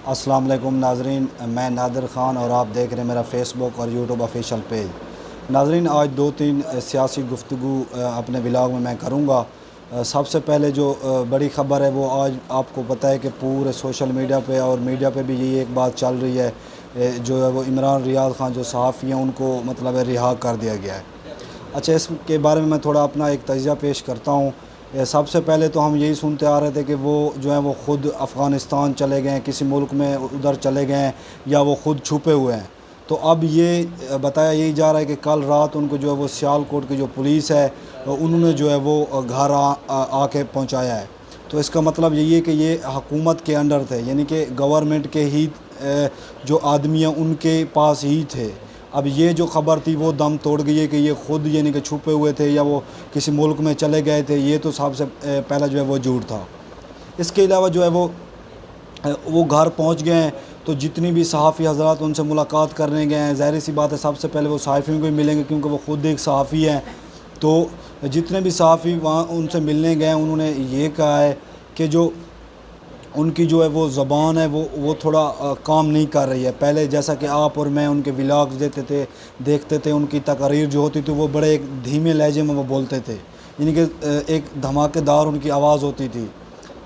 السلام علیکم ناظرین، میں نادر خان اور آپ دیکھ رہے ہیں میرا فیس بک اور یوٹیوب آفیشیل پیج۔ ناظرین، آج دو تین سیاسی گفتگو اپنے ولاگ میں کروں گا۔ سب سے پہلے جو بڑی خبر ہے وہ آج آپ کو پتہ ہے کہ پورے سوشل میڈیا پہ اور میڈیا پہ بھی یہی ایک بات چل رہی ہے، جو ہے وہ عمران ریاض خان جو صحافی ہیں ان کو مطلب رہا کر دیا گیا ہے۔ اچھا، اس کے بارے میں تھوڑا اپنا ایک تجزیہ پیش کرتا ہوں۔ سب سے پہلے تو ہم یہی سنتے آ رہے تھے کہ وہ جو ہیں وہ خود افغانستان چلے گئے ہیں، کسی ملک میں ادھر چلے گئے ہیں، یا وہ خود چھپے ہوئے ہیں۔ تو اب یہ بتایا یہی جا رہا ہے کہ کل رات ان کو جو ہے وہ سیالکوٹ کی جو پولیس ہے انہوں نے جو ہے وہ گھر آ کے پہنچایا ہے۔ تو اس کا مطلب یہی ہے کہ یہ حکومت کے انڈر تھے، یعنی کہ گورنمنٹ کے ہی جو آدمی ہیں ان کے پاس ہی تھے۔ اب یہ جو خبر تھی وہ دم توڑ گئی ہے کہ یہ خود یعنی کہ چھپے ہوئے تھے یا وہ کسی ملک میں چلے گئے تھے، یہ تو سب سے پہلا جو ہے وہ جھوٹ تھا۔ اس کے علاوہ جو ہے وہ گھر پہنچ گئے ہیں، تو جتنی بھی صحافی حضرات ان سے ملاقات کرنے گئے ہیں، ظاہر سی بات ہے سب سے پہلے وہ صحافیوں کو ہی ملیں گے کیونکہ وہ خود ایک صحافی ہیں۔ تو جتنے بھی صحافی وہاں ان سے ملنے گئے ہیں انہوں نے یہ کہا ہے کہ جو ان کی جو ہے وہ زبان ہے وہ تھوڑا کام نہیں کر رہی ہے۔ پہلے جیسا کہ آپ اور میں ان کے ولاگز دیکھتے تھے، ان کی تقاریر جو ہوتی تھی وہ بڑے ایک دھیمے لہجے میں وہ بولتے تھے، یعنی کہ ایک دھماکے دار ان کی آواز ہوتی تھی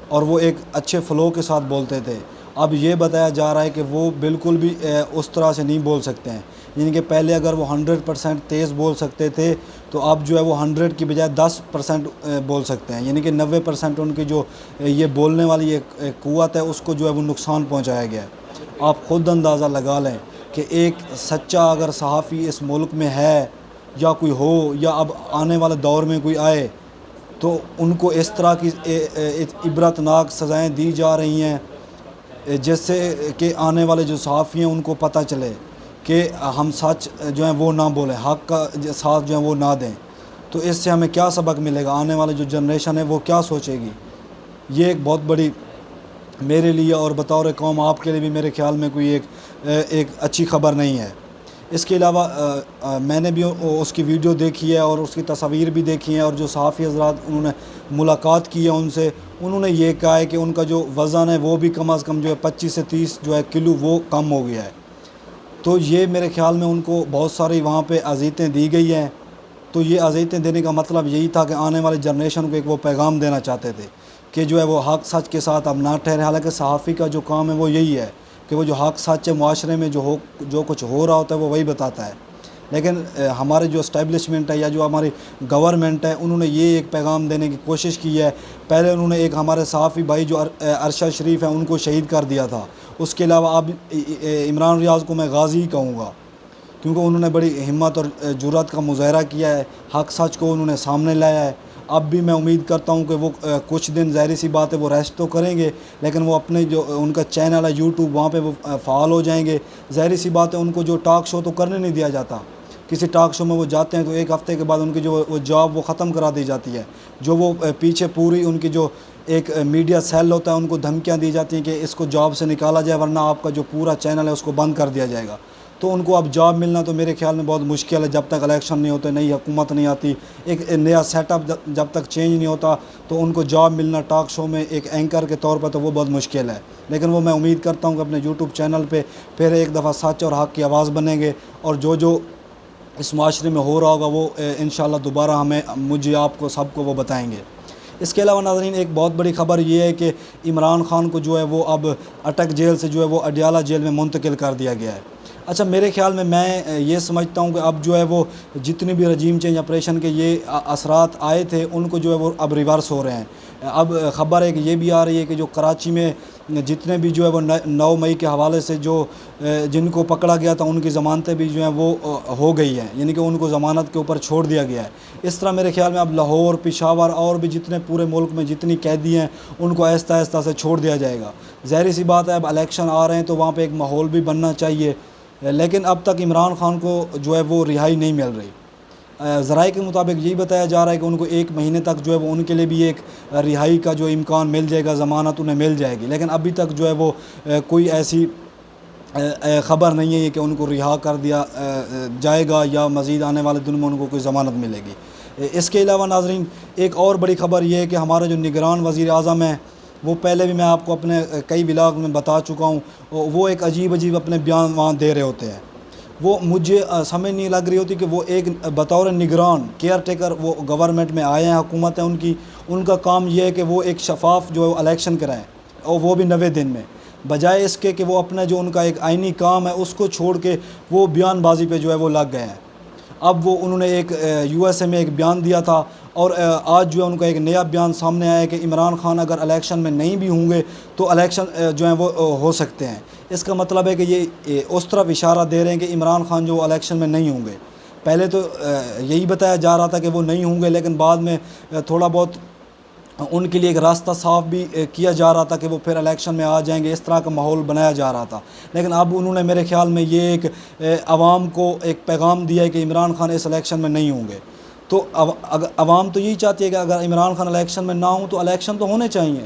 اور وہ ایک اچھے فلو کے ساتھ بولتے تھے۔ اب یہ بتایا جا رہا ہے کہ وہ بالکل بھی اس طرح سے نہیں بول سکتے ہیں، یعنی کہ پہلے اگر وہ 100% تیز بول سکتے تھے تو اب جو ہے وہ 100 کی بجائے 10% بول سکتے ہیں، یعنی کہ 90% ان کی جو یہ بولنے والی ایک قوت ہے اس کو جو ہے وہ نقصان پہنچایا گیا ہے۔ آپ خود اندازہ لگا لیں کہ ایک سچا اگر صحافی اس ملک میں ہے یا کوئی ہو یا اب آنے والے دور میں کوئی آئے تو ان کو اس طرح کی عبرتناک سزائیں دی جا رہی ہیں جس سے کہ آنے والے جو صحافی ہیں ان کو پتہ چلے کہ ہم سچ جو ہیں وہ نہ بولیں، حق کا ساتھ جو ہیں وہ نہ دیں۔ تو اس سے ہمیں کیا سبق ملے گا؟ آنے والے جو جنریشن ہے وہ کیا سوچے گی؟ یہ ایک بہت بڑی میرے لیے اور بطور قوم آپ کے لیے بھی میرے خیال میں کوئی ایک اچھی خبر نہیں ہے۔ اس کے علاوہ میں نے بھی اس کی ویڈیو دیکھی ہے اور اس کی تصاویر بھی دیکھی ہیں، اور جو صحافی حضرات انہوں نے ملاقات کی ہے ان سے، انہوں نے یہ کہا ہے کہ ان کا جو وزن ہے وہ بھی کم از کم جو ہے 25 سے 30 جو ہے کلو وہ کم ہو گیا ہے۔ تو یہ میرے خیال میں ان کو بہت ساری وہاں پہ اذیتیں دی گئی ہیں۔ تو یہ اذیتیں دینے کا مطلب یہی تھا کہ آنے والی جنریشن کو ایک وہ پیغام دینا چاہتے تھے کہ جو ہے وہ حق سچ کے ساتھ اب نہ ٹھہرے۔ حالانکہ صحافی کا جو کام ہے وہ یہی ہے کہ وہ جو حق سچ ہے معاشرے میں جو کچھ ہو رہا ہوتا ہے وہ وہی بتاتا ہے، لیکن ہمارے جو اسٹیبلشمنٹ ہے یا جو ہماری گورنمنٹ ہے انہوں نے یہ ایک پیغام دینے کی کوشش کی ہے۔ پہلے انہوں نے ایک ہمارے صحافی بھائی جو ارشد شریف ہیں ان کو شہید کر دیا تھا۔ اس کے علاوہ اب عمران ریاض کو میں غازی ہی کہوں گا کیونکہ انہوں نے بڑی ہمت اور جرأت کا مظاہرہ کیا ہے، حق سچ کو انہوں نے سامنے لایا ہے۔ اب بھی میں امید کرتا ہوں کہ وہ کچھ دن ظاہر سی بات ہے وہ ریسٹ تو کریں گے، لیکن وہ اپنے جو ان کا چینل ہے یوٹیوب وہاں پہ وہ فعال ہو جائیں گے۔ ظاہر سی بات ہے ان کو جو ٹاک شو تو کرنے نہیں دیا جاتا، کسی ٹاک شو میں وہ جاتے ہیں تو ایک ہفتے کے بعد ان کی جو وہ جاب وہ ختم کرا دی جاتی ہے۔ جو وہ پیچھے پوری ان کی جو ایک میڈیا سیل ہوتا ہے ان کو دھمکیاں دی جاتی ہیں کہ اس کو جاب سے نکالا جائے ورنہ آپ کا جو پورا چینل ہے اس کو بند کر دیا جائے گا۔ تو ان کو اب جاب ملنا تو میرے خیال میں بہت مشکل ہے جب تک الیکشن نہیں ہوتے، نئی حکومت نہیں آتی، ایک نیا سیٹ اپ جب تک چینج نہیں ہوتا تو ان کو جاب ملنا ٹاک شو میں ایک اینکر کے طور پر تو وہ بہت مشکل ہے۔ لیکن وہ میں امید کرتا ہوں کہ اپنے یوٹیوب چینل پہ پھر ایک دفعہ سچ اور حق کی آواز بنیں گے، اور جو اس معاشرے میں ہو رہا ہوگا وہ انشاءاللہ دوبارہ مجھے آپ کو سب کو وہ بتائیں گے۔ اس کے علاوہ ناظرین ایک بہت بڑی خبر یہ ہے کہ عمران خان کو جو ہے وہ اب اٹک جیل سے جو ہے وہ اڈیالہ جیل میں منتقل کر دیا گیا ہے۔ اچھا، میرے خیال میں یہ سمجھتا ہوں کہ اب جو ہے وہ جتنی بھی رجیم چینج آپریشن کے یہ اثرات آئے تھے ان کو جو ہے وہ اب ریورس ہو رہے ہیں۔ اب خبر ہے کہ یہ بھی آ رہی ہے کہ جو کراچی میں جتنے بھی جو ہے وہ 9 مئی کے حوالے سے جن کو پکڑا گیا تھا ان کی ضمانتیں بھی جو ہیں وہ ہو گئی ہیں، یعنی کہ ان کو ضمانت کے اوپر چھوڑ دیا گیا ہے۔ اس طرح میرے خیال میں اب لاہور، پشاور اور بھی جتنے پورے ملک میں جتنی قیدی ہیں ان کو آہستہ آہستہ سے چھوڑ دیا جائے گا۔ ظاہر سی بات ہے اب الیکشن آ رہے ہیں تو وہاں پہ ایک ماحول بھی بننا چاہیے، لیکن اب تک عمران خان کو جو ہے وہ رہائی نہیں مل رہی۔ ذرائع کے مطابق یہی بتایا جا رہا ہے کہ ان کو 1 مہینے تک جو ہے وہ ان کے لیے بھی ایک رہائی کا جو امکان مل جائے گا، ضمانت انہیں مل جائے گی، لیکن ابھی تک جو ہے وہ کوئی ایسی خبر نہیں ہے کہ ان کو رہا کر دیا جائے گا یا مزید آنے والے دنوں میں ان کو کوئی ضمانت ملے گی۔ اس کے علاوہ ناظرین ایک اور بڑی خبر یہ ہے کہ ہمارا جو نگران وزیر اعظم ہیں وہ پہلے بھی میں آپ کو اپنے کئی ولاگ میں بتا چکا ہوں. وہ ایک عجیب عجیب اپنے بیان وہاں دے رہے ہوتے ہیں. وہ مجھے سمجھ نہیں لگ رہی ہوتی کہ وہ ایک بطور نگران کیئر ٹیکر وہ گورنمنٹ میں آئے ہیں, حکومت ہے ان کا کام یہ ہے کہ وہ ایک شفاف جو الیکشن کرائیں, اور وہ بھی 90 دن میں, بجائے اس کے کہ وہ اپنا جو ان کا ایک آئینی کام ہے اس کو چھوڑ کے وہ بیان بازی پہ جو ہے وہ لگ گئے ہیں. اب وہ انہوں نے ایک USA میں ایک بیان دیا تھا, اور آج جو ہے ان کا ایک نیا بیان سامنے آیا ہے کہ عمران خان اگر الیکشن میں نہیں بھی ہوں گے تو الیکشن جو ہیں وہ ہو سکتے ہیں. اس کا مطلب ہے کہ یہ اس طرف اشارہ دے رہے ہیں کہ عمران خان جو الیکشن میں نہیں ہوں گے. پہلے تو یہی بتایا جا رہا تھا کہ وہ نہیں ہوں گے, لیکن بعد میں تھوڑا بہت ان کے لیے ایک راستہ صاف بھی کیا جا رہا تھا کہ وہ پھر الیکشن میں آ جائیں گے, اس طرح کا ماحول بنایا جا رہا تھا. لیکن اب انہوں نے میرے خیال میں یہ ایک عوام کو ایک پیغام دیا ہے کہ عمران خان اس الیکشن میں نہیں ہوں گے. تو عوام تو یہی چاہتی ہے کہ اگر عمران خان الیکشن میں نہ ہوں تو الیکشن تو ہونے چاہیے.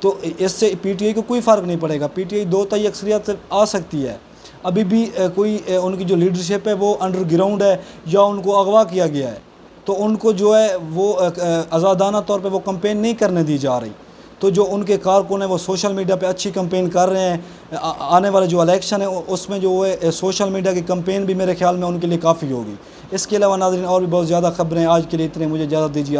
تو اس سے PTI کو کوئی فرق نہیں پڑے گا, PTI 2 تہائی اکثریت سے آ سکتی ہے. ابھی بھی کوئی ان کی جو لیڈرشپ ہے وہ انڈر گراؤنڈ ہے یا ان کو اغوا کیا گیا ہے, تو ان کو جو ہے وہ آزادانہ طور پہ وہ کمپین نہیں کرنے دی جا رہی. تو جو ان کے کارکن ہیں وہ سوشل میڈیا پہ اچھی کمپین کر رہے ہیں. آنے والے جو الیکشن ہے اس میں جو ہے سوشل میڈیا کی کمپین بھی میرے خیال میں ان کے لیے کافی ہوگی. اس کے علاوہ ناظرین اور بھی بہت زیادہ خبریں, آج کے لیے اتنے, مجھے اجازت دیجیے.